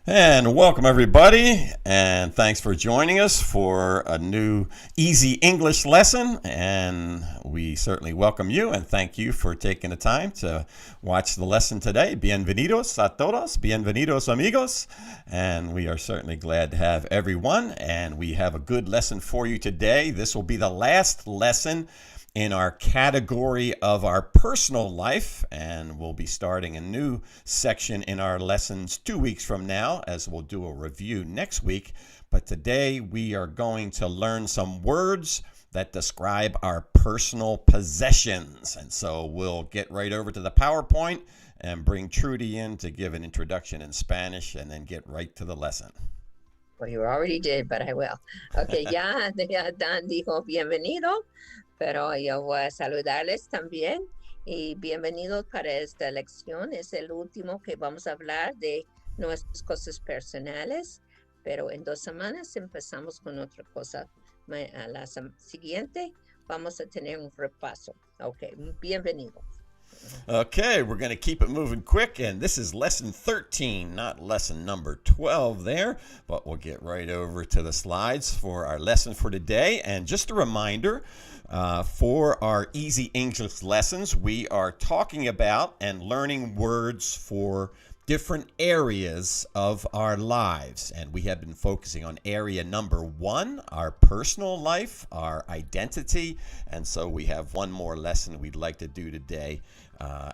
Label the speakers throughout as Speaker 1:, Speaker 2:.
Speaker 1: And welcome everybody, and thanks for joining us for a new easy English lesson. And we certainly welcome you and thank you for taking the time to watch the lesson today. Bienvenidos a todos, bienvenidos amigos. And we are certainly glad to have everyone, and we have a good lesson for you today. This will be the last lesson in our category of our personal life, and we'll be starting a new section in our lessons 2 weeks from now, as we'll do a review next week. But today we are going to learn some words that describe our personal possessions. And so we'll get right over to the PowerPoint and bring Trudy in to give an introduction in Spanish and then get right to the lesson.
Speaker 2: Well, you already did, but I will. Okay, ya Dan dijo bienvenido, pero yo voy a saludarles también y bienvenidos para esta lección. Es el último que vamos a hablar de nuestras cosas personales, pero en 2 semanas empezamos con otra cosa. A la siguiente vamos a tener un repaso. Okay, bienvenidos.
Speaker 1: Okay, we're going to keep it moving quick, and this is lesson 13, not lesson number 12 there, but we'll get right over to the slides for our lesson for today. And just a reminder, for our easy English lessons, we are talking about and learning words for different areas of our lives, and we have been focusing on area number 1, our personal life, our identity. And so we have one more lesson we'd like to do today,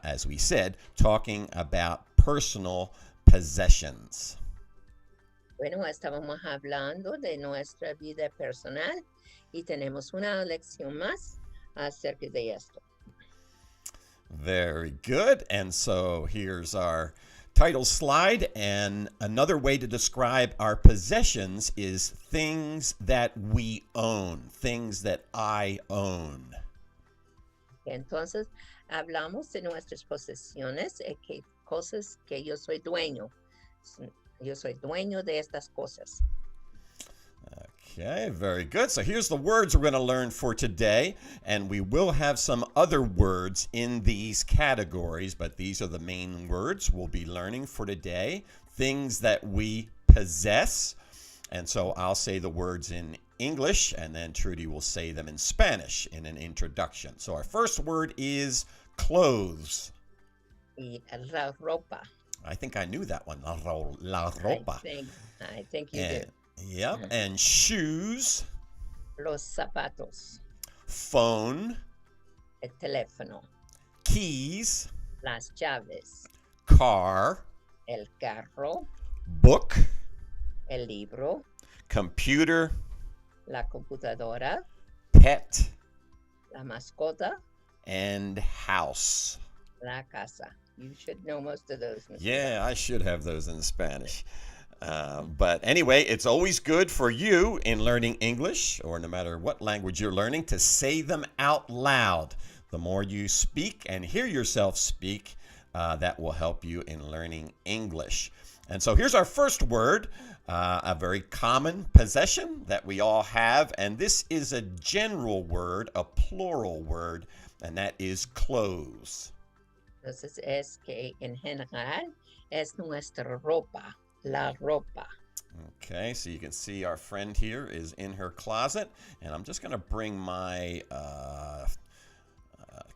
Speaker 1: as we said, talking about personal possessions.
Speaker 2: Bueno, estábamos hablando de nuestra vida personal y tenemos una lección más acerca de esto.
Speaker 1: Very good. And so here's our title slide, and another way to describe our possessions is things that we own, things that I own.
Speaker 2: Entonces, hablamos de nuestras posesiones, que cosas que yo soy dueño. Yo soy dueño de estas cosas.
Speaker 1: Okay, very good. So here's the words we're going to learn for today, and we will have some other words in these categories, but these are the main words we'll be learning for today. Things that we possess. And so I'll say the words in English, and then Trudy will say them in Spanish in an introduction. So our first word is clothes.
Speaker 2: Y la ropa.
Speaker 1: I think I knew that one, la ropa.
Speaker 2: I think you did.
Speaker 1: Yep, and shoes.
Speaker 2: Los zapatos.
Speaker 1: Phone.
Speaker 2: El teléfono.
Speaker 1: Keys.
Speaker 2: Las llaves.
Speaker 1: Car.
Speaker 2: El carro.
Speaker 1: Book.
Speaker 2: El libro.
Speaker 1: Computer.
Speaker 2: La computadora.
Speaker 1: Pet.
Speaker 2: La mascota.
Speaker 1: And house.
Speaker 2: La casa. You should know most of those.
Speaker 1: Yeah, I should have those in Spanish. But anyway, it's always good for you in learning English, or no matter what language you're learning, to say them out loud. The more you speak and hear yourself speak, that will help you in learning English. And so here's our first word, a very common possession that we all have. And this is a general word, a plural word, and that is clothes.
Speaker 2: Entonces es que en general es nuestra ropa. La ropa.
Speaker 1: Okay, so you can see our friend here is in her closet, and I'm just going to bring my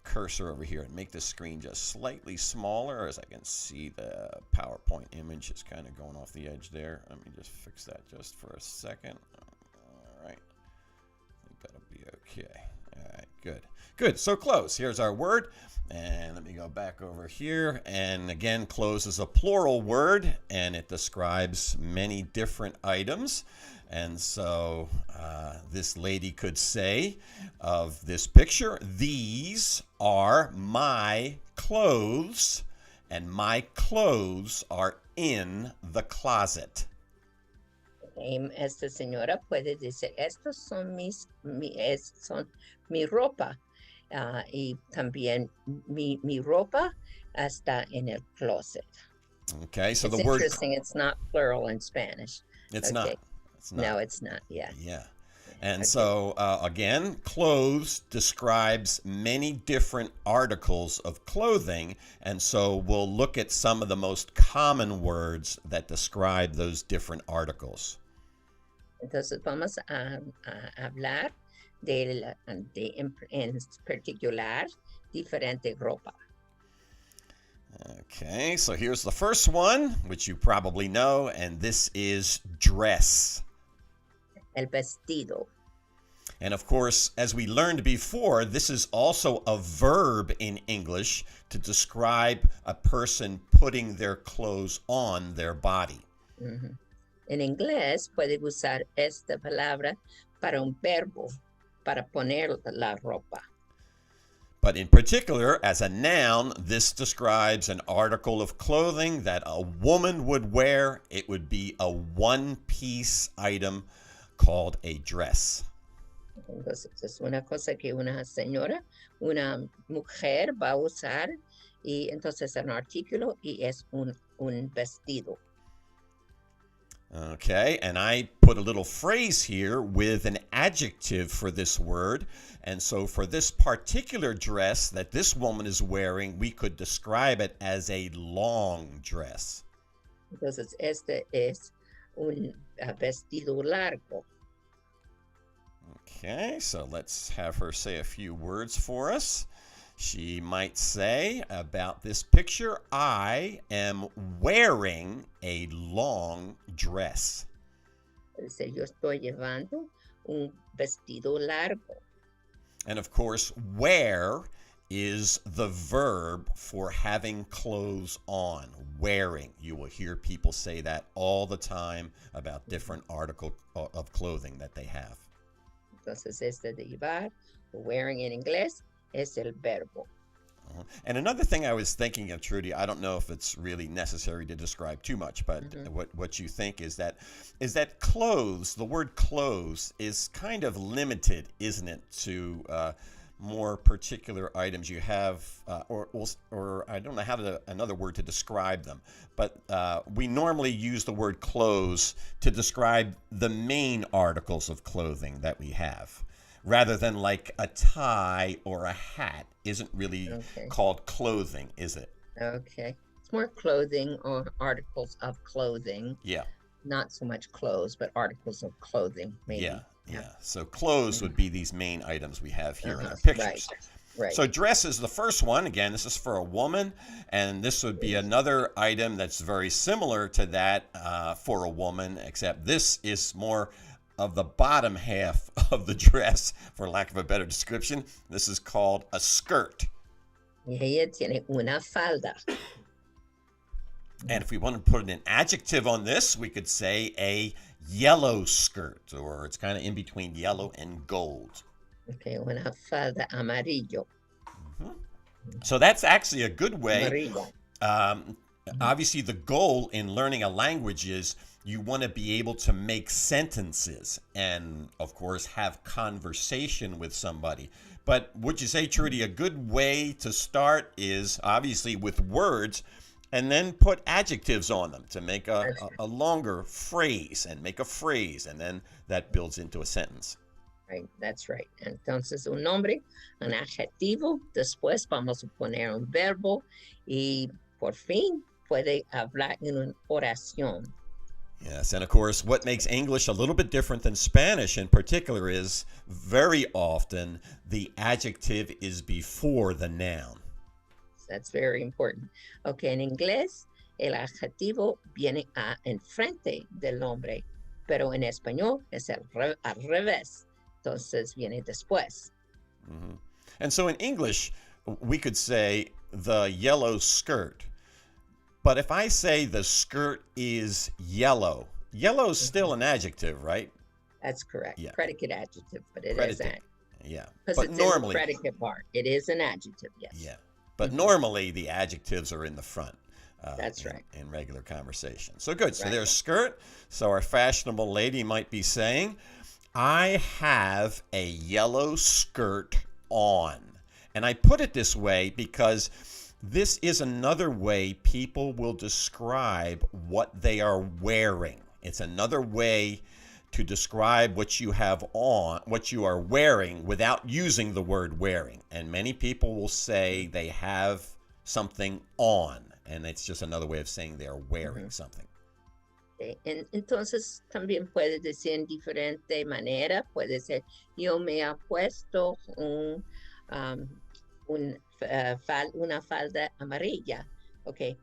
Speaker 1: cursor over here and make the screen just slightly smaller, as I can see the PowerPoint image is kind of going off the edge there. Let me just fix that just for a second. All right, I think that'll be okay. All right, Good. Good. So clothes. Here's our word. And let me go back over here. And again, clothes is a plural word, and it describes many different items. And so this lady could say of this picture, these are my clothes, and my clothes are in the closet.
Speaker 2: Esta señora puede decir, estos son son mi ropa. Y también mi ropa está en el closet.
Speaker 1: Okay, so
Speaker 2: it's
Speaker 1: the word...
Speaker 2: interesting. It's not plural in Spanish.
Speaker 1: It's
Speaker 2: okay.
Speaker 1: not. It's not.
Speaker 2: No, it's not. Yeah.
Speaker 1: Yeah. And
Speaker 2: Okay.
Speaker 1: so, again, clothes describes many different articles of clothing. And so we'll look at some of the most common words that describe those different articles.
Speaker 2: Entonces vamos a hablar en particular diferente ropa.
Speaker 1: Okay, so here's the first one, which you probably know, and this is dress.
Speaker 2: El vestido.
Speaker 1: And of course, as we learned before, this is also a verb in English to describe a person putting their clothes on their body.
Speaker 2: Uh-huh. En inglés puede usar esta palabra para un verbo, para poner la ropa.
Speaker 1: But in particular, as a noun, this describes an article of clothing that a woman would wear. It would be a one-piece item called a dress.
Speaker 2: Entonces, es una cosa que una señora, una mujer va a usar, y entonces es un artículo y es un vestido.
Speaker 1: Okay, and I put a little phrase here with an adjective for this word. And so for this particular dress that this woman is wearing, we could describe it as a long dress.
Speaker 2: Entonces, este es un vestido largo.
Speaker 1: Okay, so let's have her say a few words for us. She might say about this picture, I am wearing a long dress.
Speaker 2: Dice, yo estoy llevando un vestido largo.
Speaker 1: And of course, wear is the verb for having clothes on, wearing. You will hear people say that all the time about different articles of clothing that they have.
Speaker 2: Entonces, este de llevar, wearing in inglés, es el verbo.
Speaker 1: And another thing I was thinking of, Trudy, I don't know if it's really necessary to describe too much, but what you think is that clothes, the word clothes, is kind of limited, isn't it, to more particular items you have, or I don't know another word to describe them, but we normally use the word clothes to describe the main articles of clothing that we have, rather than like a tie or a hat isn't really called clothing, is it?
Speaker 2: Okay. It's more clothing or articles of clothing.
Speaker 1: Yeah.
Speaker 2: Not so much clothes, but articles of clothing, maybe.
Speaker 1: Yeah. So clothes would be these main items we have here in our pictures.
Speaker 2: Right.
Speaker 1: So dress is the first one. Again, this is for a woman, and this would be another item that's very similar to that for a woman, except this is more of the bottom half of the dress, for lack of a better description. This is called a skirt.
Speaker 2: Y ella tiene una falda.
Speaker 1: And if we want to put an adjective on this, we could say a yellow skirt, or it's kind of in between yellow and gold.
Speaker 2: Okay, una falda amarillo.
Speaker 1: So that's actually a good way.
Speaker 2: Amarillo.
Speaker 1: Obviously, the goal in learning a language is you want to be able to make sentences and, of course, have conversation with somebody. But would you say, Trudy, a good way to start is obviously with words and then put adjectives on them to make a longer phrase and make a phrase, and then that builds into a sentence.
Speaker 2: Right, that's right. Entonces, un nombre, un adjetivo, después vamos a poner un verbo y por fin puede hablar en una oración.
Speaker 1: Yes, and of course, what makes English a little bit different than Spanish in particular is very often the adjective is before the noun.
Speaker 2: That's very important. Okay, en inglés, el adjetivo viene enfrente del nombre, pero en español es al revés. Entonces viene después.
Speaker 1: And so in English, we could say the yellow skirt. But if I say the skirt is yellow, yellow is still an adjective, right?
Speaker 2: That's correct.
Speaker 1: Yeah.
Speaker 2: Predicate adjective, but it is
Speaker 1: Predicate. Yeah.
Speaker 2: because
Speaker 1: But
Speaker 2: it's
Speaker 1: normally,
Speaker 2: in the predicate part. It is an adjective, yes.
Speaker 1: yeah. But normally the adjectives are in the front.
Speaker 2: That's right.
Speaker 1: In regular conversation. So good. So
Speaker 2: Right.
Speaker 1: there's skirt. So our fashionable lady might be saying, I have a yellow skirt on. And I put it this way because this is another way people will describe what they are wearing. It's another way to describe what you have on, what you are wearing without using the word wearing. And many people will say they have something on. And it's just another way of saying they're wearing something.
Speaker 2: Entonces también puedes decir en diferente manera. Puede ser, yo me he puesto una falda amarilla. Okay.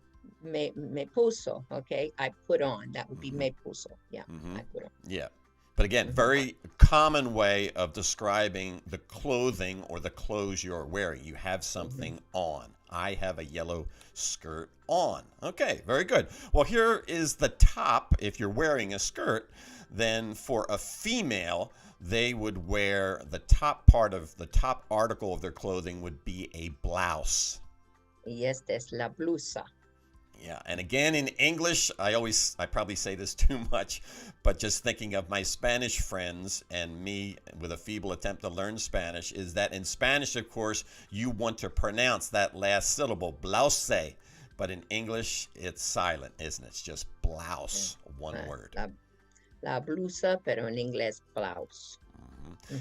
Speaker 2: Me puso. Okay. I put on. That would be me puso. Yeah. I put on.
Speaker 1: Yeah. But again, very common way of describing the clothing or the clothes you're wearing. You have something on. I have a yellow skirt on. Okay, very good. Well, here is the top. If you're wearing a skirt, then for a female, they would wear the top part of the top article of their clothing would be a blouse.
Speaker 2: Y esta es la blusa.
Speaker 1: Yeah, and again in English, I probably say this too much, but just thinking of my Spanish friends and me with a feeble attempt to learn Spanish, is that in Spanish, of course, you want to pronounce that last syllable, blouse, but in English, it's silent, isn't it? It's just blouse, one word.
Speaker 2: La blusa, pero en inglés blouse.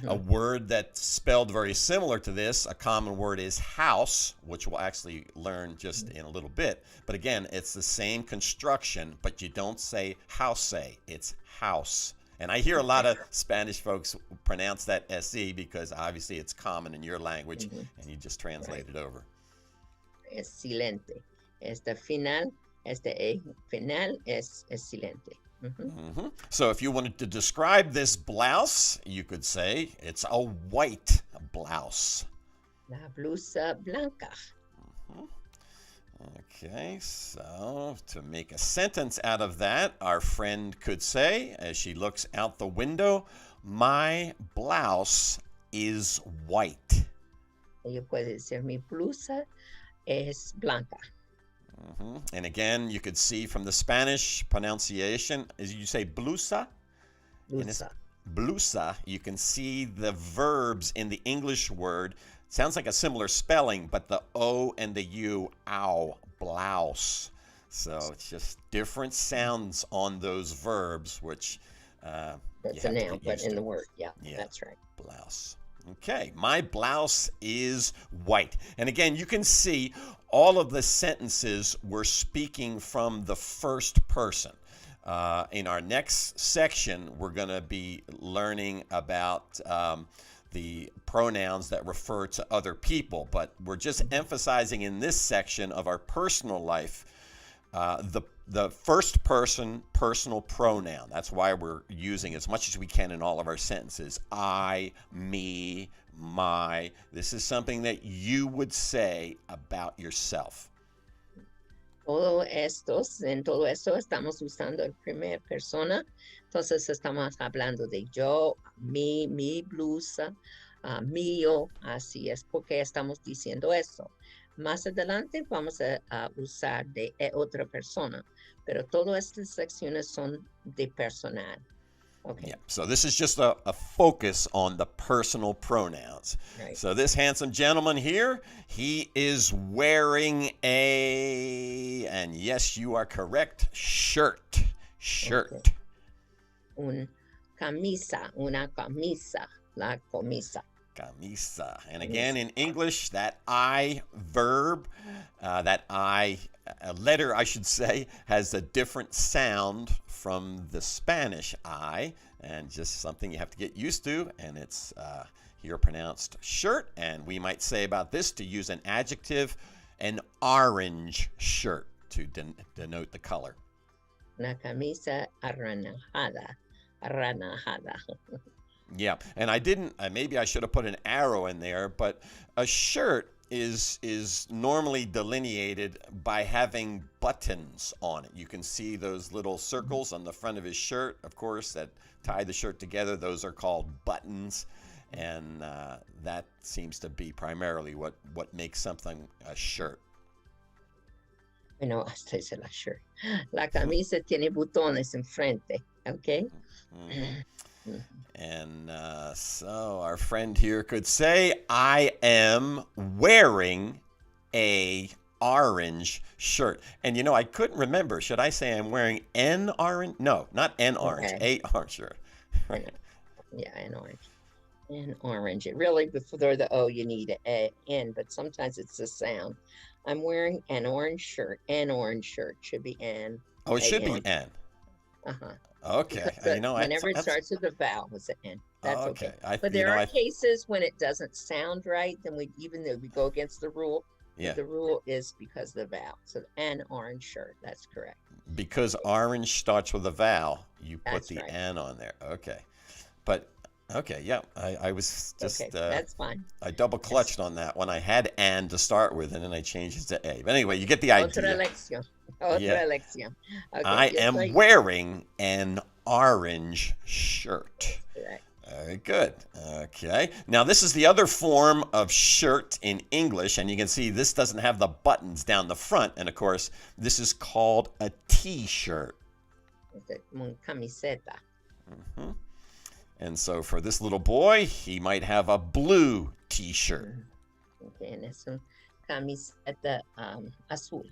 Speaker 1: A word that's spelled very similar to this, a common word is house, which we'll actually learn just in a little bit. But again, it's the same construction, but you don't say house, it's house. And I hear a lot of Spanish folks pronounce that SE because obviously it's common in your language and you just translate it over.
Speaker 2: Es silente. Este final es silente.
Speaker 1: So if you wanted to describe this blouse, you could say it's a white blouse.
Speaker 2: La blusa blanca.
Speaker 1: Okay, so to make a sentence out of that, our friend could say, as she looks out the window, my blouse is white.
Speaker 2: Ella puede decir, mi blusa es blanca.
Speaker 1: And again, you could see from the Spanish pronunciation, as you say blusa.
Speaker 2: Blusa.
Speaker 1: Blusa, you can see the verbs in the English word. Sounds like a similar spelling, but the O and the U, ow, blouse. So it's just different sounds on those verbs, which
Speaker 2: that's a noun, but in the word, yeah, that's right.
Speaker 1: Blouse. Okay, my blouse is white. And again, you can see all of the sentences we're speaking from the first person. In our next section, we're going to be learning about the pronouns that refer to other people. But we're just emphasizing in this section of our personal life the first person personal pronoun. That's why we're using as much as we can in all of our sentences. I, me, my. This is something that you would say about yourself.
Speaker 2: En todo esto estamos usando el primer persona. Entonces estamos hablando de yo, mi blusa, mío. Así es porque estamos diciendo eso. Más adelante vamos a usar de otra persona, pero todas estas secciones son de personal. Okay.
Speaker 1: Yeah. So this is just a focus on the personal pronouns.
Speaker 2: Right.
Speaker 1: So this handsome gentleman here, he is wearing and yes, you are correct, shirt.
Speaker 2: Okay. Una camisa, la camisa.
Speaker 1: Camisa. And again, in English, that I verb, that I letter, I should say, has a different sound from the Spanish I, and just something you have to get used to. And it's here pronounced shirt. And we might say about this, to use an adjective, an orange shirt to denote the color.
Speaker 2: Una camisa arranjada.
Speaker 1: Yeah, and I didn't. Maybe I should have put an arrow in there, but a shirt is normally delineated by having buttons on it. You can see those little circles on the front of his shirt, of course, that tie the shirt together. Those are called buttons, and that seems to be primarily what makes something a shirt.
Speaker 2: Bueno, hasta dice la shirt. La camisa tiene botones enfrente, ¿ok?
Speaker 1: Mm-hmm. And so our friend here could say, I am wearing a orange shirt. And you know, I couldn't remember. Should I say I'm wearing an orange? No, not an orange,
Speaker 2: Okay.
Speaker 1: a orange shirt. Right.
Speaker 2: Yeah, an orange. An orange. It really, before the O, you need a N, but sometimes it's the sound. I'm wearing an orange shirt. An orange shirt should be an.
Speaker 1: Oh, it should be
Speaker 2: A-N.
Speaker 1: N.
Speaker 2: Uh-huh.
Speaker 1: Okay.
Speaker 2: Because whenever it starts with a vowel, it's an N. That's okay. But there are cases when it doesn't sound right, then even though we go against the rule,
Speaker 1: yeah.
Speaker 2: The rule is because of the vowel. So an orange shirt, that's correct.
Speaker 1: Because orange starts with a vowel, you put
Speaker 2: That's
Speaker 1: the
Speaker 2: right.
Speaker 1: N on there. Okay. But, okay, yeah, I was just...
Speaker 2: Okay, that's fine.
Speaker 1: I double clutched on that one. I had "and" to start with, and then I changed it to "a." But anyway, you get the idea.
Speaker 2: Otra lección. Otra lección. Okay,
Speaker 1: I am wearing an orange shirt.
Speaker 2: Correct.
Speaker 1: Very good. Okay. Now, this is the other form of shirt in English, and you can see this doesn't have the buttons down the front. And, of course, this is called a T-shirt.
Speaker 2: Camiseta.
Speaker 1: Mm-hmm. And so for this little boy, he might have a blue T-shirt.
Speaker 2: Okay, and it's a camiseta azul.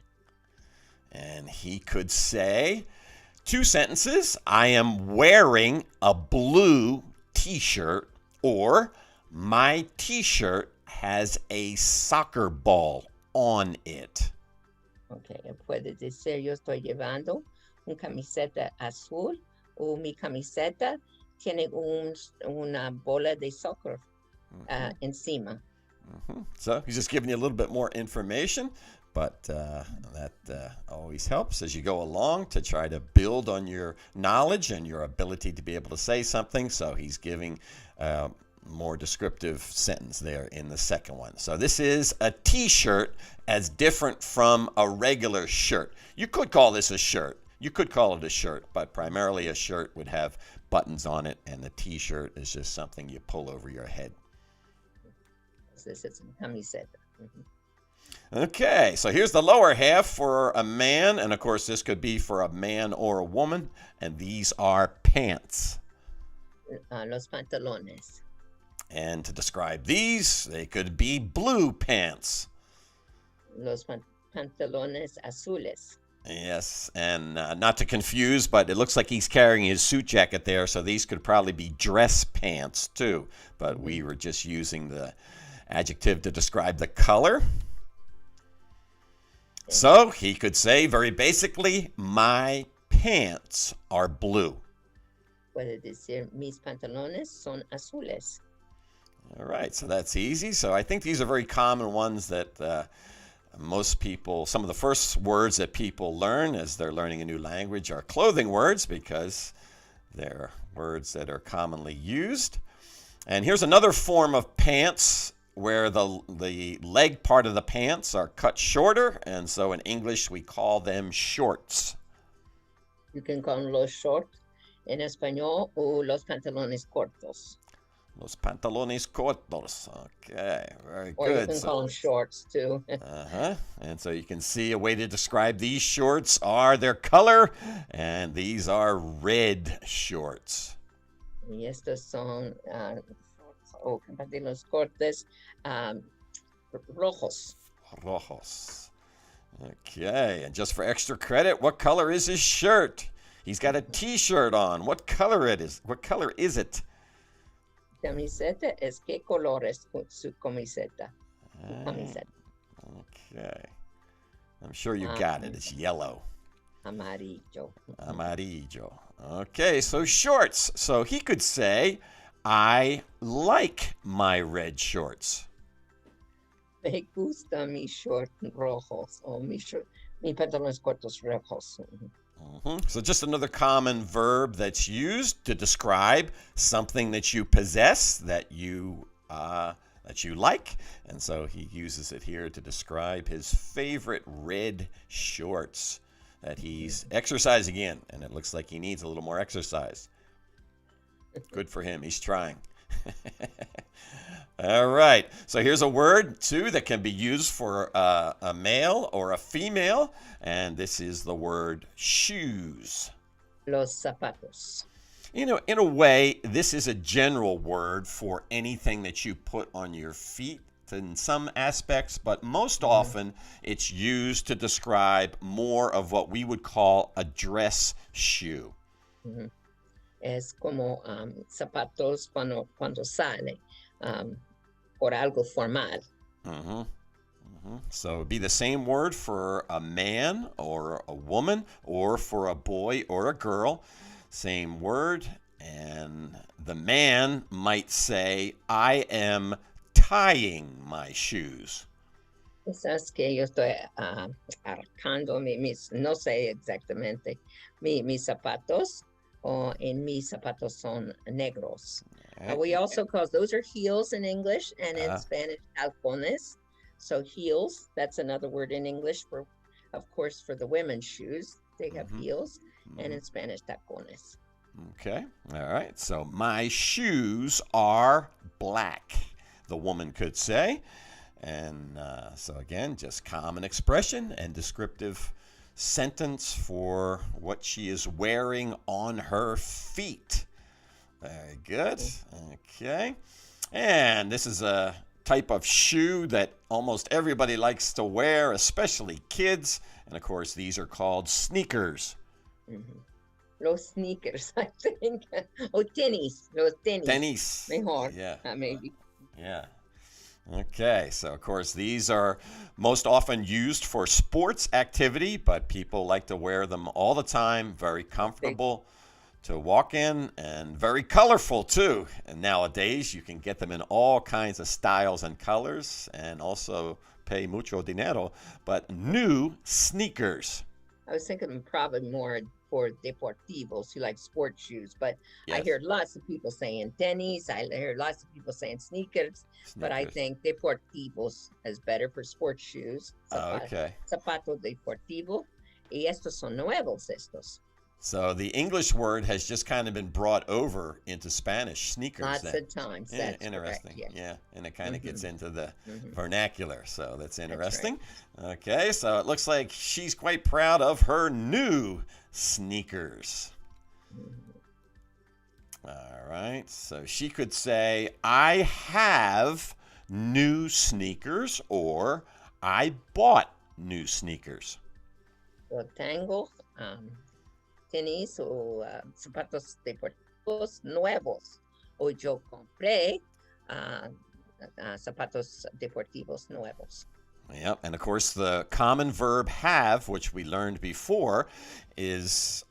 Speaker 1: And he could say 2 sentences. I am wearing a blue T-shirt, or my T-shirt has a soccer ball on it.
Speaker 2: Okay, puede decir yo estoy llevando una camiseta azul o mi camiseta tiene una bola de soccer encima.
Speaker 1: Mm-hmm. So he's just giving you a little bit more information, but that always helps as you go along to try to build on your knowledge and your ability to be able to say something. So he's giving more descriptive sentence there in the second one. So this is a T-shirt as different from a regular shirt. You could call this a shirt. You could call it a shirt, but primarily a shirt would have buttons on it, and the T-shirt is just something you pull over your head.
Speaker 2: This is a camiseta. Mm-hmm.
Speaker 1: Okay, so here's the lower half for a man, and of course this could be for a man or a woman, and these are pants.
Speaker 2: Los pantalones.
Speaker 1: And to describe these, they could be blue pants.
Speaker 2: Los pantalones azules.
Speaker 1: Yes, and not to confuse, but it looks like he's carrying his suit jacket there, so these could probably be dress pants too, but we were just using the adjective to describe the color. So he could say very basically, my pants are blue.
Speaker 2: Puede decir, mis pantalones son azules.
Speaker 1: All right, so that's easy. So I think these are very common ones that most people, some of the first words that people learn as they're learning a new language are clothing words because they're words that are commonly used. And here's another form of pants where the leg part of the pants are cut shorter, and so in English we call them shorts.
Speaker 2: You can call them los shorts en español o los pantalones cortos.
Speaker 1: Los pantalones cortos. Okay, very
Speaker 2: or
Speaker 1: good.
Speaker 2: Or you can call them shorts too.
Speaker 1: And so you can see a way to describe these shorts are their color, and these are red shorts.
Speaker 2: Y estos son pantalones cortos rojos.
Speaker 1: Rojos. Okay, and just for extra credit, what color is his shirt? He's got a T-shirt on. What color it is? What color is it?
Speaker 2: Camiseta es qué color es su camiseta.
Speaker 1: Okay. I'm sure you got it. It's yellow.
Speaker 2: Amarillo.
Speaker 1: Amarillo. Okay, so shorts. So he could say, I like my red shorts.
Speaker 2: Me gusta mis shorts rojos o mis pantalones cortos rojos.
Speaker 1: So just another common verb that's used to describe something that you possess, that you like. And so he uses it here to describe his favorite red shorts that he's exercising in. And it looks like he needs a little more exercise. Good for him. He's trying. All right. So here's a word, too, that can be used for a male or a female. And this is the word shoes.
Speaker 2: Los zapatos.
Speaker 1: You know, in a way, this is a general word for anything that you put on your feet in some aspects, but most often it's used to describe more of what we would call a dress shoe.
Speaker 2: Es como zapatos cuando sale por algo formal.
Speaker 1: So it'd be the same word for a man or a woman or for a boy or a girl. Same word. And the man might say, I am tying my shoes.
Speaker 2: Quizás que yo estoy arrancando no sé exactamente, mis zapatos, and mis zapatos son negros. We also call those are heels in English, and in Spanish, tacones. So heels, that's another word in English for, of course, for the women's shoes. They have heels, and in Spanish, tacones.
Speaker 1: Okay, all right. So my shoes are black, the woman could say. And so again, just common expression and descriptive sentence for what she is wearing on her feet. Very good. Okay. And this is a type of shoe that almost everybody likes to wear, especially kids. And of course, these are called sneakers.
Speaker 2: Los sneakers, I think. Oh, tenis. Los tenis.
Speaker 1: Tenis.
Speaker 2: Mejor.
Speaker 1: Yeah.
Speaker 2: Maybe.
Speaker 1: Yeah. Okay, so of course these are most often used for sports activity, but people like to wear them all the time. Very comfortable to walk in and very colorful too. And nowadays you can get them in all kinds of styles and colors and also pay mucho dinero. But new sneakers.
Speaker 2: I was thinking probably more for deportivos who like sports shoes, but
Speaker 1: Yes.
Speaker 2: I hear lots of people saying tenis. I hear lots of people saying sneakers, but I think deportivos is better for sports shoes.
Speaker 1: Okay.
Speaker 2: Zapatos deportivo. Y estos son nuevos estos.
Speaker 1: So the English word has just kind of been brought over into Spanish, sneakers.
Speaker 2: Lots of times. That's
Speaker 1: interesting.
Speaker 2: Correct,
Speaker 1: yeah. And it kind of gets into the vernacular. So that's interesting. That's right. Okay, so it looks like she's quite proud of her new sneakers. All right. So she could say, I have new sneakers, or I bought new sneakers.
Speaker 2: Yo tengo tenis o zapatos deportivos nuevos, o yo compré zapatos deportivos nuevos.
Speaker 1: Yep, and of course the common verb have, which we learned before, is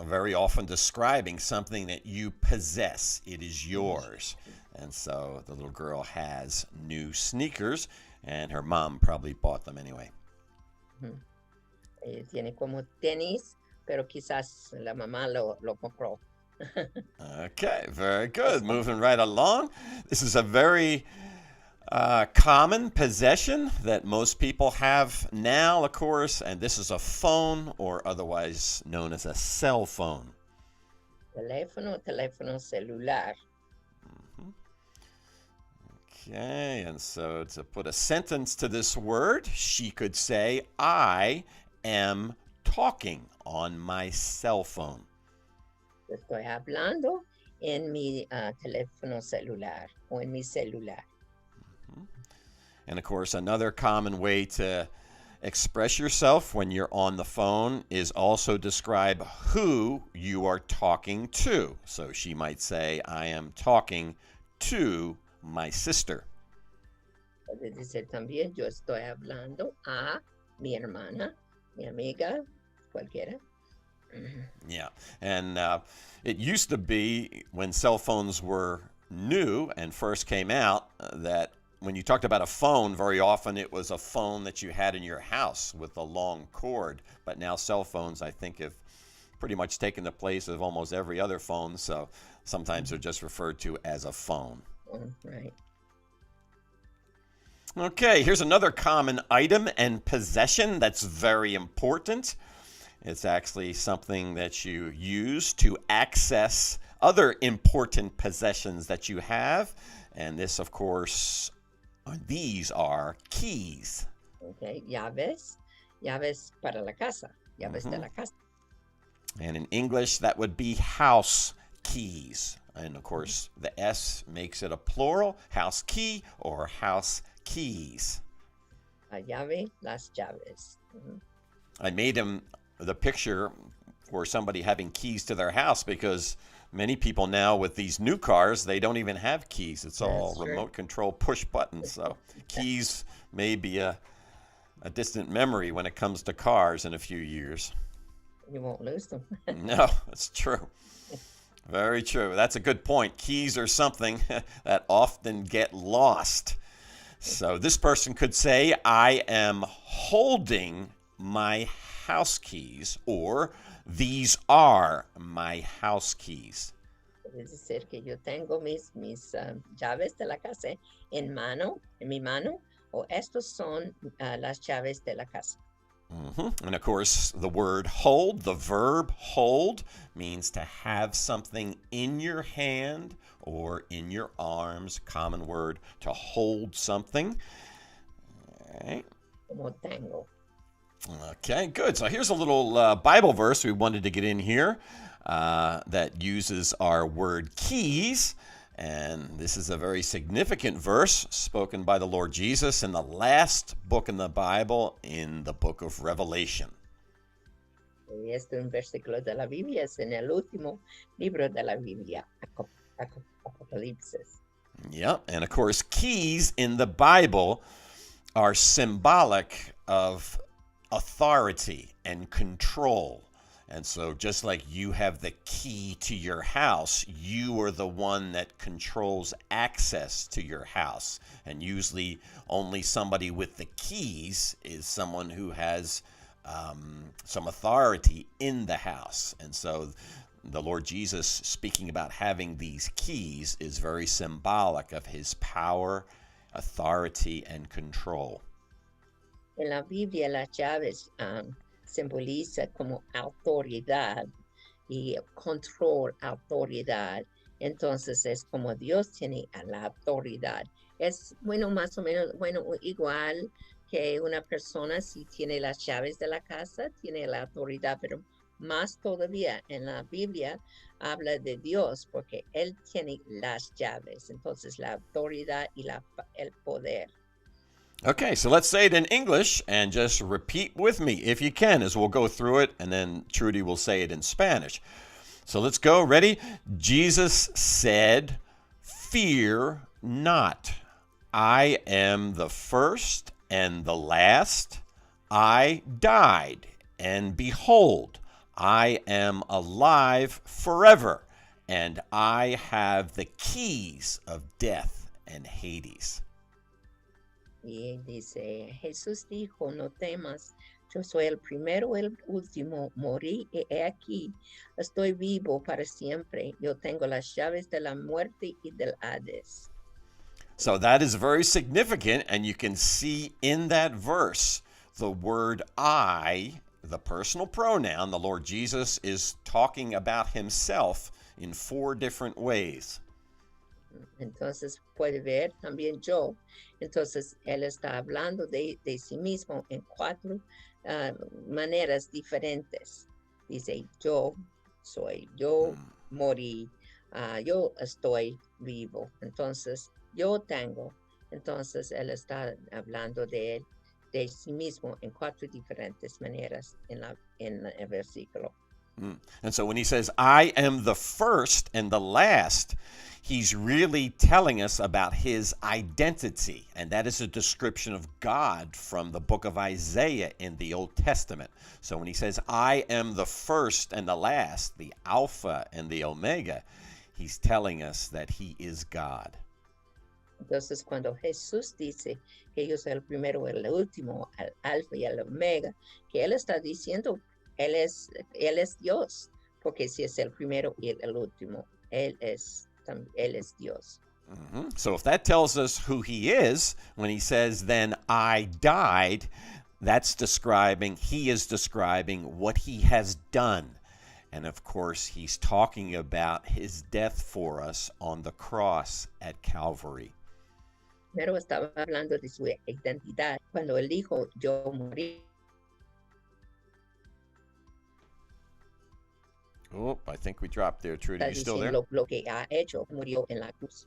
Speaker 1: very often describing something that you possess. It is yours. And so the little girl has new sneakers, and her mom probably bought them anyway.
Speaker 2: Tiene como tenis, pero quizás la mamá lo compró.
Speaker 1: Okay, very good. Moving right along. This is a very common possession that most people have now, of course, and this is a phone, or otherwise known as a cell phone.
Speaker 2: Teléfono celular.
Speaker 1: Okay, and so to put a sentence to this word, she could say, I am talking on my cell phone.
Speaker 2: Estoy hablando en mi teléfono celular o en mi celular.
Speaker 1: And of course, another common way to express yourself when you're on the phone is also describe who you are talking to. So she might say, I am talking to my sister.
Speaker 2: Puede decir también, yo estoy hablando a mi hermana, mi amiga, cualquiera.
Speaker 1: Yeah, and it used to be when cell phones were new and first came out that when you talked about a phone, very often it was a phone that you had in your house with a long cord. But now cell phones, I think, have pretty much taken the place of almost every other phone, so sometimes they're just referred to as a phone.
Speaker 2: Right.
Speaker 1: Okay, here's another common item and possession that's very important. It's actually something that you use to access other important possessions that you have. And this, of course, these are keys.
Speaker 2: Okay. Llaves. Llaves para la casa. Llaves de la casa.
Speaker 1: And in English, that would be house keys. And of course, the S makes it a plural, house key or house keys.
Speaker 2: La llave, las llaves.
Speaker 1: I made him the picture for somebody having keys to their house because many people now with these new cars, they don't even have keys. It's all remote control push buttons. So keys may be a distant memory when it comes to cars in a few years.
Speaker 2: You won't lose them.
Speaker 1: No, that's true. Very true. That's a good point. Keys are something that often get lost. So this person could say, I am holding my house keys, or these are my house keys.
Speaker 2: Es decir, que yo tengo mis llaves de la casa en mi mano, o estos son las llaves de la casa.
Speaker 1: And of course, the word hold, the verb hold, means to have something in your hand or in your arms. Common word to hold something. All right.
Speaker 2: Como tengo.
Speaker 1: Okay, good. So here's a little Bible verse we wanted to get in here that uses our word keys. And this is a very significant verse spoken by the Lord Jesus in the last book in the Bible, in the book of Revelation.
Speaker 2: Y esto es un versículo de la Biblia, es en el último libro de la Biblia, Apocalipsis.
Speaker 1: Yep, and of course, keys in the Bible are symbolic of authority and control. And so just like you have the key to your house, you are the one that controls access to your house. And usually only somebody with the keys is someone who has some authority in the house. And so the Lord Jesus, speaking about having these keys, is very symbolic of his power, authority, and control.
Speaker 2: En la Biblia, las llaves simboliza como autoridad y control, autoridad. Entonces es como Dios tiene a la autoridad. Es bueno, más o menos, bueno, igual que una persona si tiene las llaves de la casa, tiene la autoridad, pero más todavía en la Biblia habla de Dios porque Él tiene las llaves. Entonces la autoridad y el poder.
Speaker 1: Okay, so let's say it in English and just repeat with me if you can as we'll go through it, and then Trudy will say it in Spanish. So let's go. Ready? Jesus said, "Fear not. I am the first and the last. I died, and behold, I am alive forever, and I have the keys of death and Hades."
Speaker 2: Y dice, Jesús dijo, no temas, yo soy el primero, el último, morí y he aquí, estoy vivo para siempre, yo tengo las llaves de la muerte y del Hades.
Speaker 1: So that is very significant, and you can see in that verse the word I, the personal pronoun. The Lord Jesus is talking about himself in 4 different ways.
Speaker 2: Entonces puede ver también yo. Entonces él está hablando de sí mismo en 4 maneras diferentes. Dice, yo soy, yo morí, yo estoy vivo. Entonces yo tengo. Entonces él está hablando de sí mismo en 4 diferentes maneras en el versículo.
Speaker 1: And so when he says, I am the first and the last, he's really telling us about his identity. And that is a description of God from the book of Isaiah in the Old Testament. So when he says, I am the first and the last, the Alpha and the Omega, he's telling us that he is God.
Speaker 2: Entonces, cuando Jesús dice que yo soy el primero, el último, el alfa y el omega, que él está diciendo Él es Dios, porque si es el primero y el último, Él es Dios.
Speaker 1: So if that tells us who he is, when he says, then I died, he is describing what he has done. And of course, he's talking about his death for us on the cross at Calvary.
Speaker 2: Pero estaba hablando de su identidad cuando él dijo, yo morí.
Speaker 1: Oh, I think we dropped there, Trudy.
Speaker 2: Está
Speaker 1: You still there?
Speaker 2: diciendo lo que ha hecho, murió en la cruz.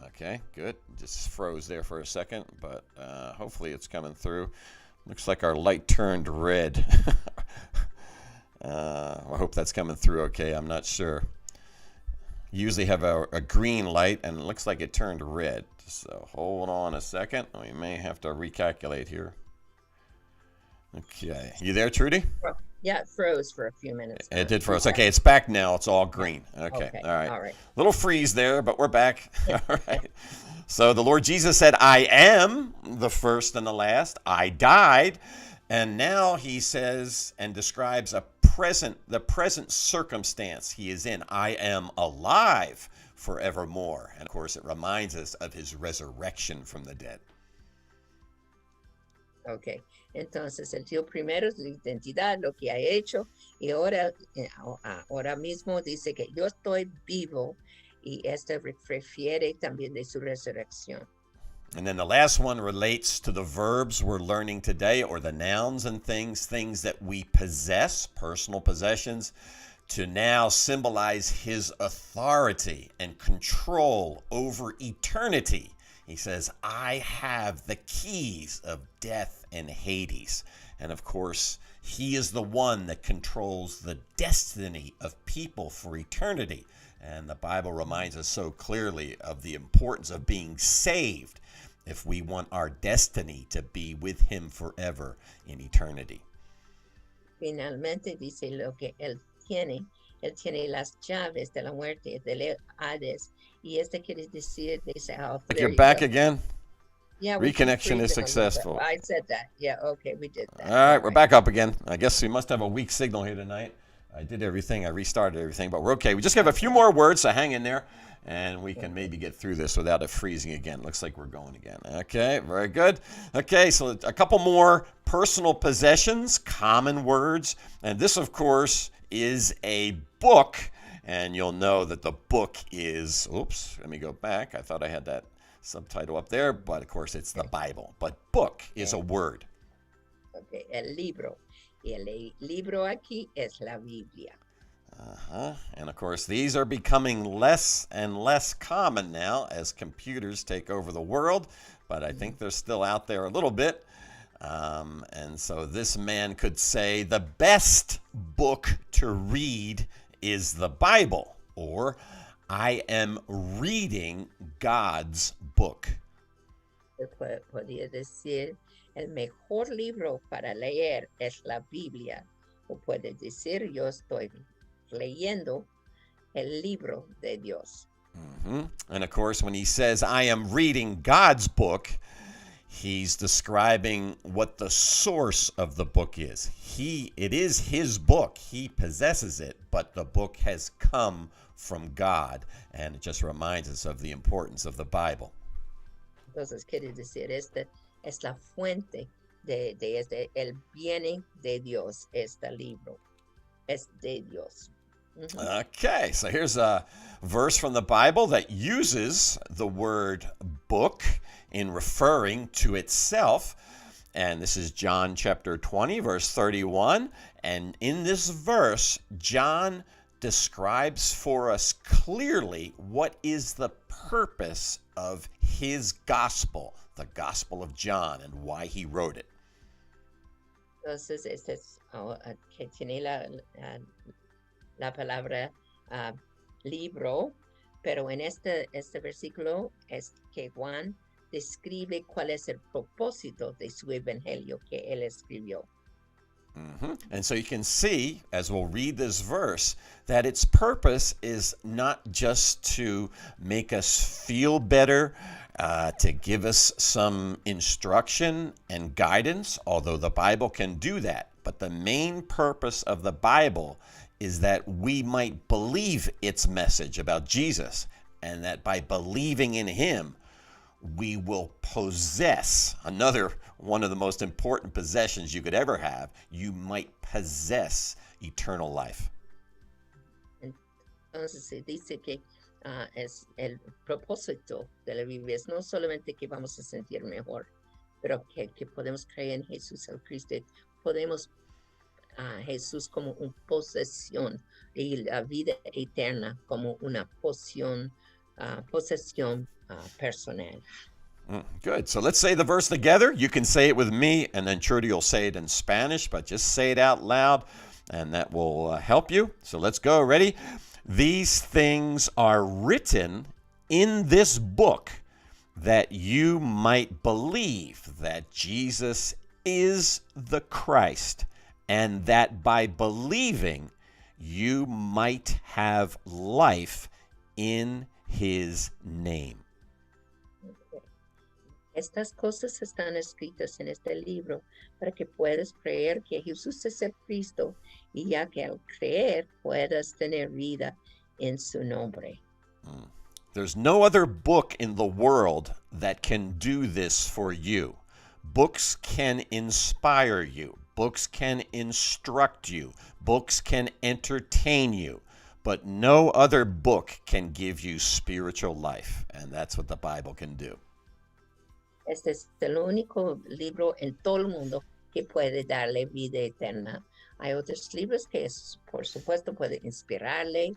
Speaker 1: Okay, good. Just froze there for a second, but hopefully it's coming through. Looks like our light turned red. I hope that's coming through okay. I'm not sure. You usually have a green light, and it looks like it turned red. So hold on a second. We may have to recalculate here. Okay. You there, Trudy?
Speaker 2: Yeah, it froze for a few minutes.
Speaker 1: It did froze. Okay, it's back now. It's all green. Okay. All right. Little freeze there, but we're back. All right. So the Lord Jesus said, I am the first and the last. I died. And now he says and describes the present circumstance he is in. I am alive forevermore. And of course, it reminds us of his resurrection from the dead.
Speaker 2: Okay. Entonces, él dio primero su identidad, lo que ha hecho, y ahora mismo dice que yo estoy vivo, y esto refiere también de su resurrección.
Speaker 1: And then the last one relates to the verbs we're learning today, or the nouns and things that we possess, personal possessions, to now symbolize his authority and control over eternity. He says, I have the keys of death and Hades. And of course, he is the one that controls the destiny of people for eternity. And the Bible reminds us so clearly of the importance of being saved if we want our destiny to be with him forever in eternity.
Speaker 2: Finalmente dice lo que él tiene las llaves de la muerte, del Hades, y quiere decir, dice,
Speaker 1: You're back again?
Speaker 2: Yeah.
Speaker 1: Reconnection is successful.
Speaker 2: I said that. Yeah, okay, we did that.
Speaker 1: All right, we're back up again. I guess we must have a weak signal here tonight. I did everything. I restarted everything, but we're okay. We just have a few more words, so hang in there, and we can maybe get through this without it freezing again. Looks like we're going again. Okay, very good. Okay, so a couple more personal possessions, common words, and this, of course, is a book, and you'll know that the book is, oops, let me go back. I thought I had that subtitle up there, but of course it's the Bible. But book is a word.
Speaker 2: Okay, el libro. Y el libro aquí es la Biblia.
Speaker 1: And of course, these are becoming less and less common now as computers take over the world, but I think they're still out there a little bit. And so this man could say the best book to read is the Bible, or I am reading God's book.
Speaker 2: Podría decir, el mejor libro para leer es la Biblia. O puede decir, yo estoy leyendo el libro de Dios.
Speaker 1: And of course, when he says, I am reading God's book, he's describing what the source of the book is. It is his book. He possesses it, but the book has come from God. And it just reminds us of the importance of the Bible.
Speaker 2: Entonces quiere decir, es la fuente el viene de Dios, este libro. Es de Dios.
Speaker 1: Okay, so here's a verse from the Bible that uses the word book in referring to itself. And this is John chapter 20, verse 31. And in this verse, John describes for us clearly what is the purpose of his gospel, the Gospel of John, and why he wrote it.
Speaker 2: Entonces, este es que tiene la palabra libro, pero en este versículo es que Juan describe cuál es el propósito de su evangelio que él escribió.
Speaker 1: And so you can see, as we'll read this verse, that its purpose is not just to make us feel better, to give us some instruction and guidance, although the Bible can do that. But the main purpose of the Bible is that we might believe its message about Jesus, and that by believing in him, we will possess another one of the most important possessions you could ever have. You might possess eternal life.
Speaker 2: Entonces se dice que es el propósito de la Biblia, es no solamente que vamos a sentir mejor, pero que podemos creer en Jesús el Cristo, podemos a Jesús como una posesión y la vida eterna como una posesión personal.
Speaker 1: Good. So let's say the verse together. You can say it with me, and then Trudy will say it in Spanish, but just say it out loud, and that will help you. So let's go. Ready? These things are written in this book that you might believe that Jesus is the Christ, and that by believing you might have life in his name.
Speaker 2: Estas cosas están escritas en este libro para que puedas creer que Jesús es el Cristo y ya que al creer puedas tener vida en su nombre.
Speaker 1: There's no other book in the world that can do this for you. Books can inspire you. Books can instruct you. Books can entertain you. But no other book can give you spiritual life. And that's what the Bible can do.
Speaker 2: Este es el único libro en todo el mundo que puede darle vida eterna. Hay otros libros que, por supuesto, pueden inspirarle,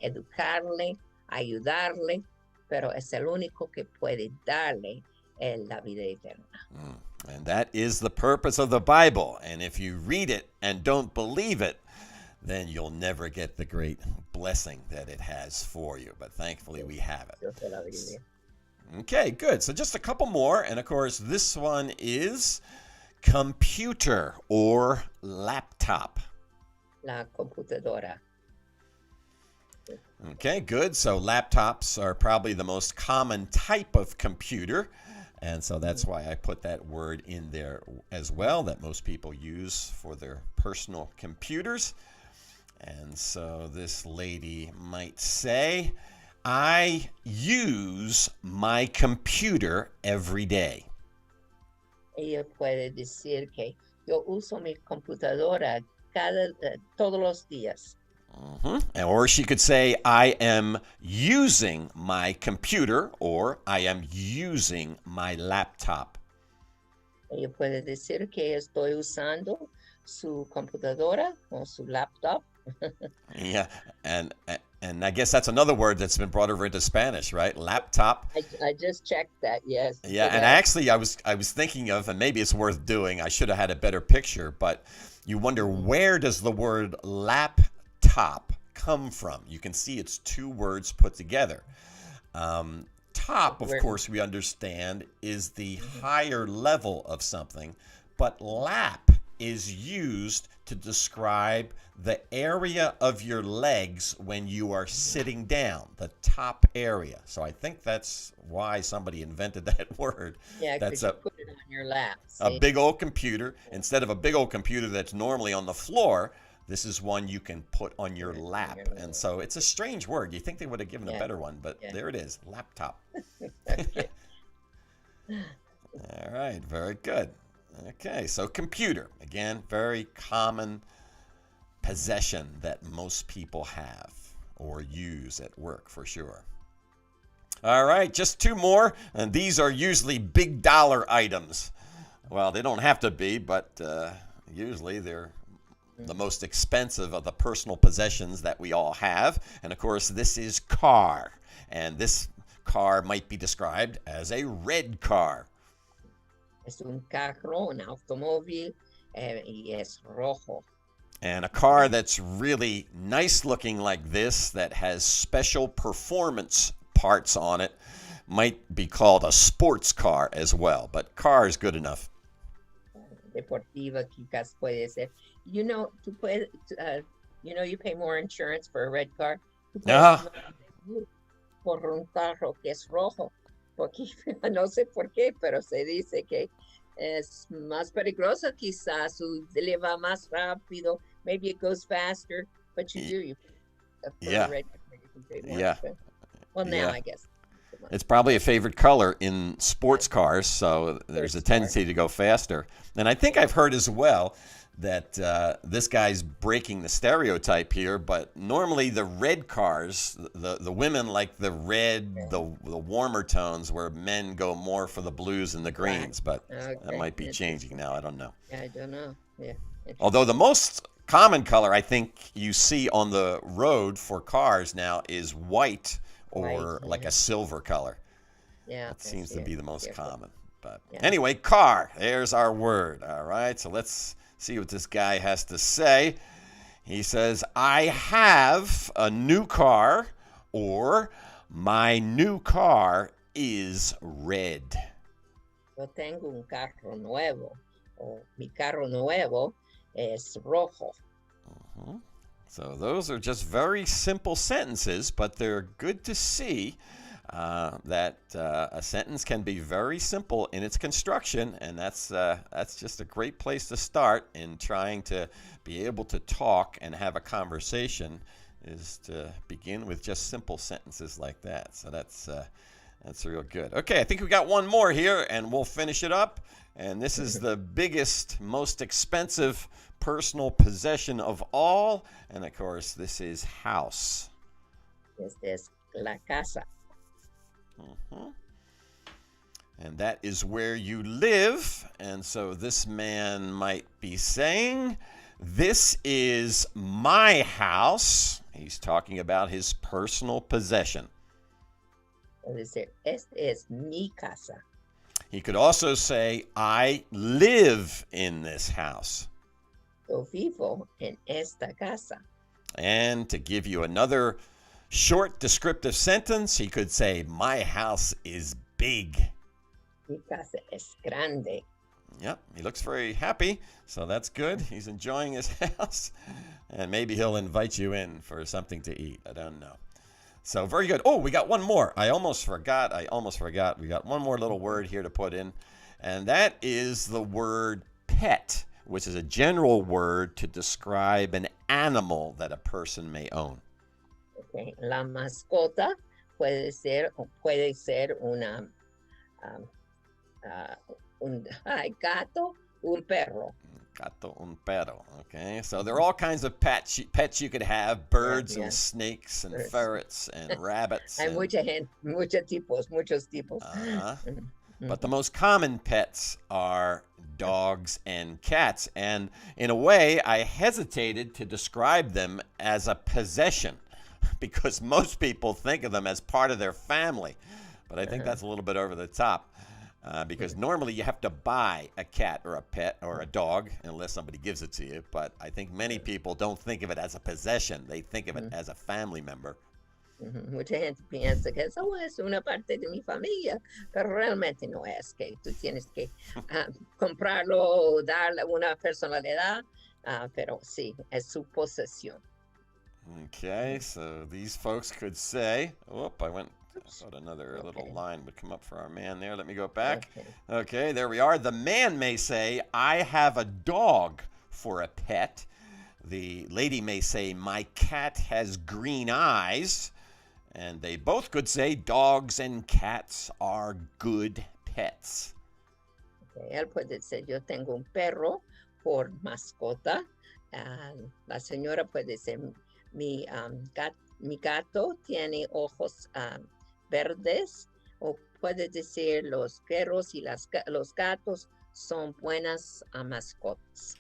Speaker 2: educarle, ayudarle, pero es el único que puede darle la vida eterna.
Speaker 1: And that is the purpose of the Bible. And if you read it and don't believe it, then you'll never get the great blessing that it has for you. But thankfully, we have it. Okay, good. So just a couple more. And of course, this one is computer or laptop.
Speaker 2: La computadora.
Speaker 1: Okay, good. So laptops are probably the most common type of computer. And so that's why I put that word in there as well, that most people use for their personal computers. And so this lady might say, I use my computer every day.
Speaker 2: Ella puede decir que yo uso mi computadora todos los días.
Speaker 1: Or she could say, I am using my computer, or I am using my laptop.
Speaker 2: Ella puede decir que estoy usando su computadora o su laptop.
Speaker 1: Yeah, and I guess that's another word that's been brought over into Spanish, right? Laptop.
Speaker 2: I just checked that, yes.
Speaker 1: Yeah, and actually I was thinking of, and maybe it's worth doing, I should have had a better picture, but you wonder, where does the word laptop come from? You can see it's two words put together. Top, of course, we understand is the higher level of something, but lap is used to describe the area of your legs when you are sitting down, the top area. So I think that's why somebody invented that word.
Speaker 2: Yeah, because you put it on your lap.
Speaker 1: A big old computer. Instead of a big old computer that's normally on the floor, this is one you can put on your lap. And so it's a strange word. You think they would have given a better one, but there it is, laptop. All right, very good. Okay, so computer, again, very common possession that most people have or use at work for sure. All right, just two more, and these are usually big dollar items. Well, they don't have to be, but usually they're the most expensive of the personal possessions that we all have. And of course, this is car, and this car might be described as a red car.
Speaker 2: Es un carro, un automóvil, y es rojo.
Speaker 1: And a car that's really nice looking like this, that has special performance parts on it, might be called a sports car as well. But car is good enough.
Speaker 2: Deportiva, quizás puede ser. You know, you pay more insurance for a red car. Por un carro que es rojo. Porque no sé por qué, pero se dice que Es más peligroso quizás, le va más rápido. Maybe it goes faster, but
Speaker 1: Y-
Speaker 2: you for a
Speaker 1: Yeah,
Speaker 2: red car, you can pay more
Speaker 1: yeah,
Speaker 2: expensive. Well, now
Speaker 1: yeah.
Speaker 2: I guess.
Speaker 1: It's probably a favorite color in sports
Speaker 2: Yes,
Speaker 1: cars, so there's a
Speaker 2: sports car.
Speaker 1: tendency to go faster. And I think I've heard as well that this guy's breaking the stereotype here, but normally the red cars, the women like the red, the warmer tones, where men go more for the blues and the greens, but that
Speaker 2: Okay,
Speaker 1: might be
Speaker 2: interesting.
Speaker 1: changing now. I don't know.
Speaker 2: I don't know. Yeah,
Speaker 1: Although the
Speaker 2: interesting.
Speaker 1: most common color I think you see on the road for cars now is white
Speaker 2: White.
Speaker 1: or like a silver color.
Speaker 2: Yeah,
Speaker 1: That
Speaker 2: I
Speaker 1: seems
Speaker 2: see
Speaker 1: to
Speaker 2: it.
Speaker 1: be the most
Speaker 2: Cierto.
Speaker 1: common. But
Speaker 2: Yeah.
Speaker 1: anyway, car. There's our word. All right. So let's see what this guy has to say. He says, I have a new car, or my new car is red.
Speaker 2: Yo tengo un carro nuevo, o mi carro nuevo es rojo.
Speaker 1: So those are just very simple sentences, but they're good to see that a sentence can be very simple in its construction, and that's just a great place to start in trying to be able to talk and have a conversation. Is to begin with just simple sentences like that. So that's real good. Okay, I think we got one more here, and we'll finish it up. And this is the biggest, most expensive personal possession of all. And of course, this is house.
Speaker 2: Este es la casa.
Speaker 1: And that is where you live. And so this man might be saying, this is my house. He's talking about his personal possession.
Speaker 2: Puede ser, este es mi casa.
Speaker 1: He could also say, I live in this house.
Speaker 2: Yo vivo en esta casa.
Speaker 1: And to give you another short descriptive sentence, he could say, my house is big.
Speaker 2: Mi casa es grande.
Speaker 1: Yep, he looks very happy, so that's good. He's enjoying his house, and maybe he'll invite you in for something to eat. I don't know. So very good. Oh, we got one more. I almost forgot. We got one more little word here to put in, and that is the word pet, which is a general word to describe an animal that a person may own.
Speaker 2: Okay. La mascota puede ser una, un gato, un perro.
Speaker 1: Gato, un perro. Okay, so there are all kinds of pets you could have: birds
Speaker 2: Yeah.
Speaker 1: and snakes and
Speaker 2: Birds.
Speaker 1: ferrets and rabbits.
Speaker 2: Hay
Speaker 1: and,
Speaker 2: mucha gente, muchos tipos.
Speaker 1: But the most common pets are dogs and cats. And in a way, I hesitated to describe them as a possession because most people think of them as part of their family. But I think that's a little bit over the top. Because normally you have to buy a cat or a pet or a dog unless somebody gives it to you. But I think many people don't think of it as a possession. They think of it as a family member.
Speaker 2: Mucha gente piensa que eso es una parte de mi familia, pero realmente no es, que tú tienes que comprarlo o darle una personalidad, pero sí, es su posesión.
Speaker 1: Okay, so these folks could say, I thought another little line would come up for our man there. Let me go back. Okay, there we are. The man may say, I have a dog for a pet. The lady may say, my cat has green eyes. And they both could say, dogs and cats are good pets.
Speaker 2: Okay. Él puede decir, yo tengo un perro por mascota. La señora puede decir, mi gato tiene ojos verdes, o puede decir los perros y los gatos son buenas mascotas.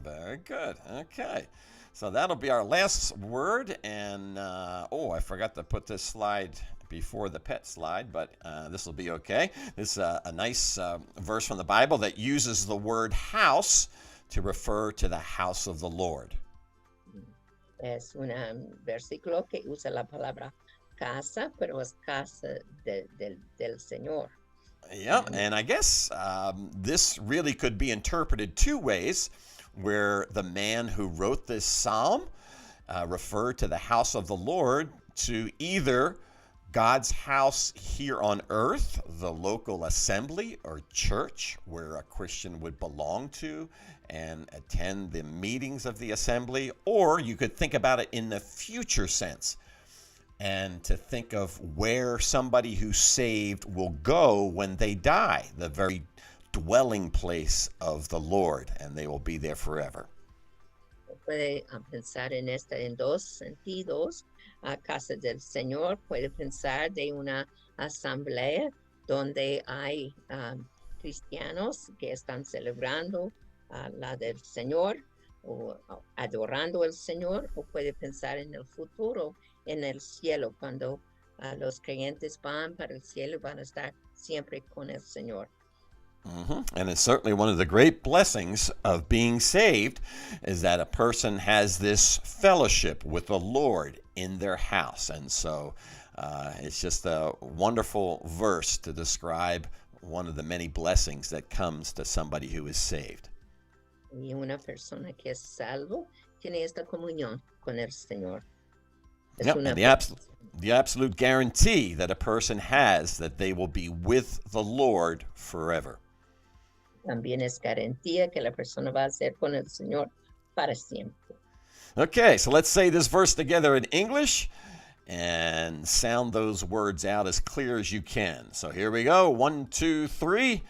Speaker 1: Very good. Okay. So that'll be our last word. And, I forgot to put this slide before the pet slide, but this will be okay. This is a nice verse from the Bible that uses the word house to refer to the house of the Lord.
Speaker 2: Es un versículo que usa la palabra casa, pero es casa del Señor.
Speaker 1: Yeah, and I guess this really could be interpreted two ways, where the man who wrote this psalm referred to the house of the Lord to either God's house here on earth, the local assembly or church where a Christian would belong to and attend the meetings of the assembly, or you could think about it in the future sense and to think of where somebody who's saved will go when they die, the very dwelling place of the Lord, and they will be there forever.
Speaker 2: Puede pensar en esta en dos sentidos. A casa del Señor puede pensar de una asamblea donde hay cristianos que están celebrando la del Señor o adorando al Señor, o puede pensar en el futuro, en el cielo, cuando los creyentes van para el cielo, van a estar siempre con el Señor.
Speaker 1: And it's certainly one of the great blessings of being saved is that a person has this fellowship with the Lord in their house. And so it's just a wonderful verse to describe one of the many blessings that comes to somebody who is saved.
Speaker 2: Y una persona que es salvo tiene esta comunión con el Señor.
Speaker 1: Yep, and the absolute guarantee that a person has that they will be with the Lord forever.
Speaker 2: También es garantía que la persona va a ser con el Señor para siempre.
Speaker 1: Okay, so let's say this verse together in English and sound those words out as clear as you can. So here we go. 1, 2, 3.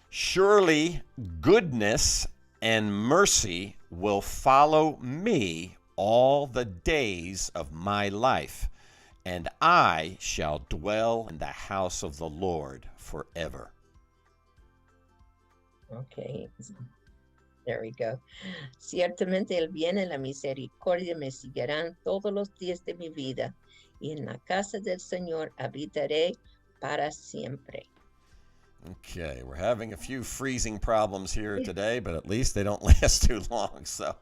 Speaker 1: Surely goodness and mercy will follow me all the days of my life, and I shall dwell in the house of the Lord forever.
Speaker 2: Okay, there we go. Ciertamente el bien y la misericordia me seguirán todos los días de mi vida, y en la casa del Señor habitaré para siempre.
Speaker 1: Okay, we're having a few freezing problems here today, but at least they don't last too long. So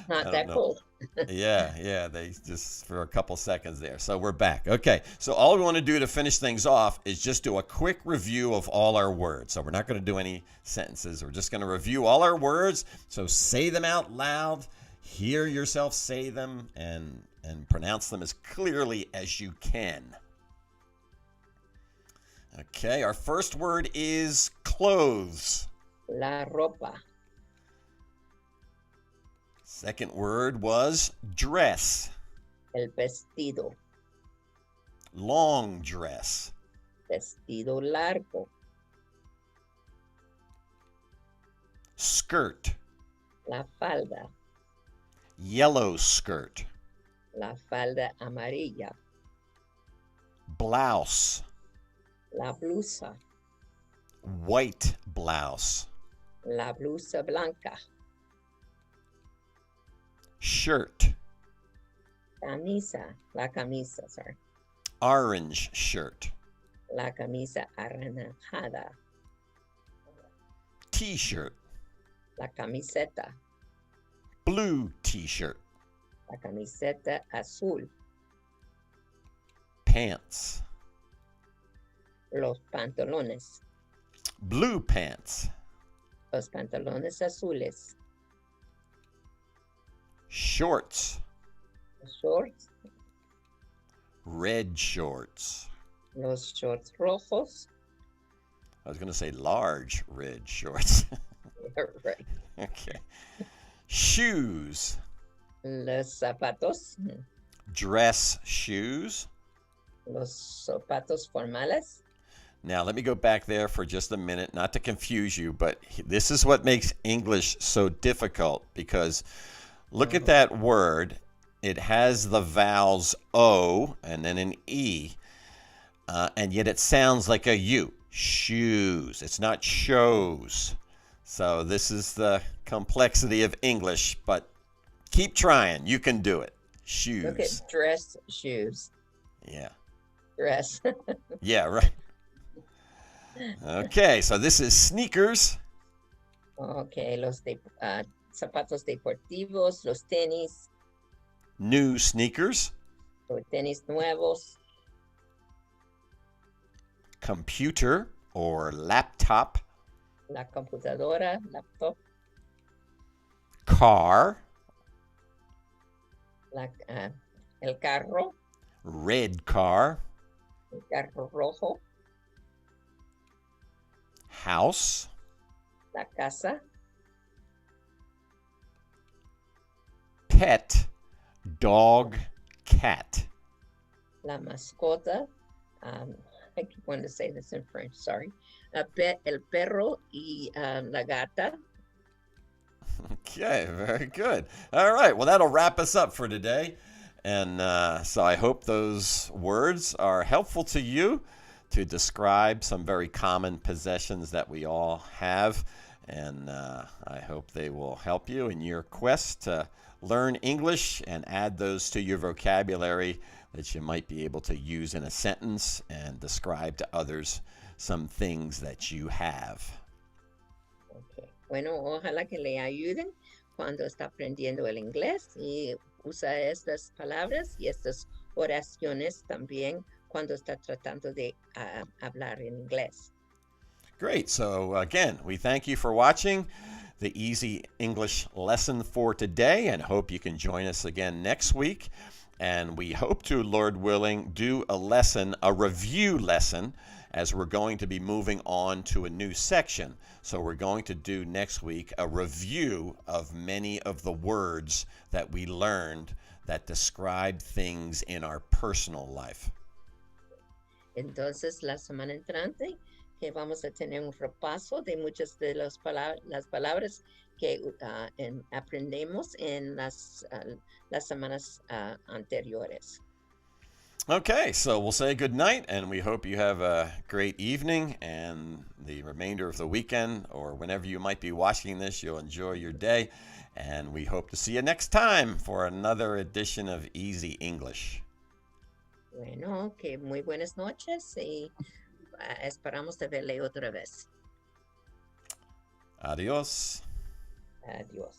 Speaker 2: Not that cold.
Speaker 1: yeah, they just for a couple seconds there. So we're back. Okay, so all we want to do to finish things off is just do a quick review of all our words. So we're not going to do any sentences. We're just going to review all our words. So say them out loud, hear yourself say them, and pronounce them as clearly as you can. Okay, our first word is clothes.
Speaker 2: La ropa.
Speaker 1: Second word was dress.
Speaker 2: El vestido.
Speaker 1: Long dress.
Speaker 2: Vestido largo.
Speaker 1: Skirt.
Speaker 2: La falda.
Speaker 1: Yellow skirt.
Speaker 2: La falda amarilla.
Speaker 1: Blouse.
Speaker 2: La blusa.
Speaker 1: White blouse.
Speaker 2: La blusa blanca.
Speaker 1: Shirt.
Speaker 2: Camisa. La camisa, sorry.
Speaker 1: Orange shirt.
Speaker 2: La camisa anaranjada.
Speaker 1: T-shirt.
Speaker 2: La camiseta.
Speaker 1: Blue t-shirt.
Speaker 2: La camiseta azul.
Speaker 1: Pants.
Speaker 2: Los pantalones.
Speaker 1: Blue pants.
Speaker 2: Los pantalones azules.
Speaker 1: Shorts.
Speaker 2: Los shorts.
Speaker 1: Red shorts.
Speaker 2: Los shorts rojos.
Speaker 1: I was going to say large red shorts.
Speaker 2: Right.
Speaker 1: Okay. Shoes.
Speaker 2: Los zapatos.
Speaker 1: Dress shoes.
Speaker 2: Los zapatos formales.
Speaker 1: Now, let me go back there for just a minute, not to confuse you, but this is what makes English so difficult, because look at that word. It has the vowels O and then an E, and yet it sounds like a U. Shoes. It's not shows. So this is the complexity of English, but keep trying. You can do it. Shoes.
Speaker 2: Look at dress shoes.
Speaker 1: Yeah.
Speaker 2: Dress.
Speaker 1: Yeah, right. Okay, so this is sneakers.
Speaker 2: Okay, los zapatos deportivos, los tenis.
Speaker 1: New sneakers.
Speaker 2: Los tenis nuevos.
Speaker 1: Computer or laptop.
Speaker 2: La computadora, laptop.
Speaker 1: Car.
Speaker 2: El carro.
Speaker 1: Red car.
Speaker 2: El carro rojo.
Speaker 1: House.
Speaker 2: La casa.
Speaker 1: Pet. Dog, cat.
Speaker 2: La mascota. I keep wanting to say this in French, sorry. El perro y la gata.
Speaker 1: Okay, very good. All right, well, that'll wrap us up for today. And so I hope those words are helpful to you to describe some very common possessions that we all have. And I hope they will help you in your quest to learn English and add those to your vocabulary that you might be able to use in a sentence and describe to others some things that you have.
Speaker 2: Okay. Bueno, ojalá que le ayuden cuando está aprendiendo el inglés y usa estas palabras y estas oraciones también cuando está tratando de hablar en inglés.
Speaker 1: Great. So, again, we thank you for watching the Easy English lesson for today and hope you can join us again next week. And we hope to, Lord willing, do a lesson, a review lesson, as we're going to be moving on to a new section. So we're going to do next week a review of many of the words that we learned that describe things in our personal life.
Speaker 2: Entonces, la semana entrante, que vamos a tener un repaso de muchas de las palabras que aprendemos en las semanas anteriores.
Speaker 1: Okay, so we'll say good night, and we hope you have a great evening and the remainder of the weekend, or whenever you might be watching this, you'll enjoy your day. And we hope to see you next time for another edition of Easy English.
Speaker 2: Bueno, que muy buenas noches y esperamos de verle otra vez.
Speaker 1: Adios.
Speaker 2: Adiós.